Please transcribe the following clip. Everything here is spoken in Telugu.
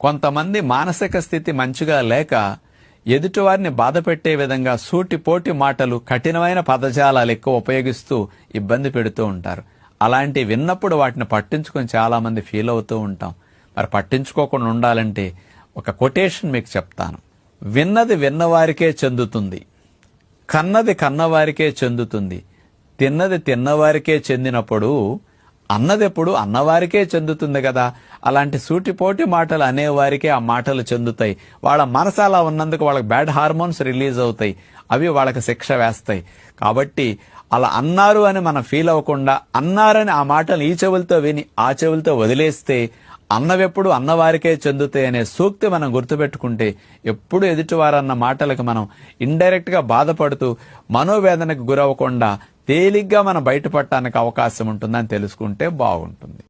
కొంతమంది మానసిక స్థితి మంచిగా లేక ఎదుటివారిని బాధపెట్టే విధంగా సూటిపోటి మాటలు, కఠినమైన పదజాలాలు ఎక్కువ ఉపయోగిస్తూ ఇబ్బంది పెడుతూ ఉంటారు. అలాంటి విన్నప్పుడు వాటిని పట్టించుకొని చాలా మంది ఫీల్ అవుతూ ఉంటాం. మరి పట్టించుకోకుండా ఉండాలంటే ఒక కొటేషన్ మీకు చెప్తాను. విన్నది విన్నవారికే చెందుతుంది, కన్నది కన్నవారికే చెందుతుంది, తిన్నది తిన్నవారికే చెందినప్పుడు అన్నదెప్పుడు అన్నవారికే చెందుతుంది కదా. అలాంటి సూటిపోటి మాటలు అనేవారికే ఆ మాటలు చెందుతాయి. వాళ్ళ మనసు అలా ఉన్నందుకు వాళ్ళకి బ్యాడ్ హార్మోన్స్ రిలీజ్ అవుతాయి. అవి వాళ్ళకి శిక్ష వేస్తాయి. కాబట్టి అలా అన్నారు అని మనం ఫీల్ అవ్వకుండా, అన్నారని ఆ మాటలు ఈ చెవులతో విని ఆ చెవులతో వదిలేస్తే అన్నవెప్పుడు అన్నవారికే చెందుతాయి అనే సూక్తి మనం గుర్తుపెట్టుకుంటే ఎప్పుడు ఎదుటివారన్న మాటలకు మనం ఇండైరెక్ట్ గా బాధపడుతూ మనోవేదనకు గురవ్వకుండా తేలిగ్గా మనం బయటపడటానికి అవకాశం ఉంటుందని తెలుసుకుంటే బాగుంటుంది.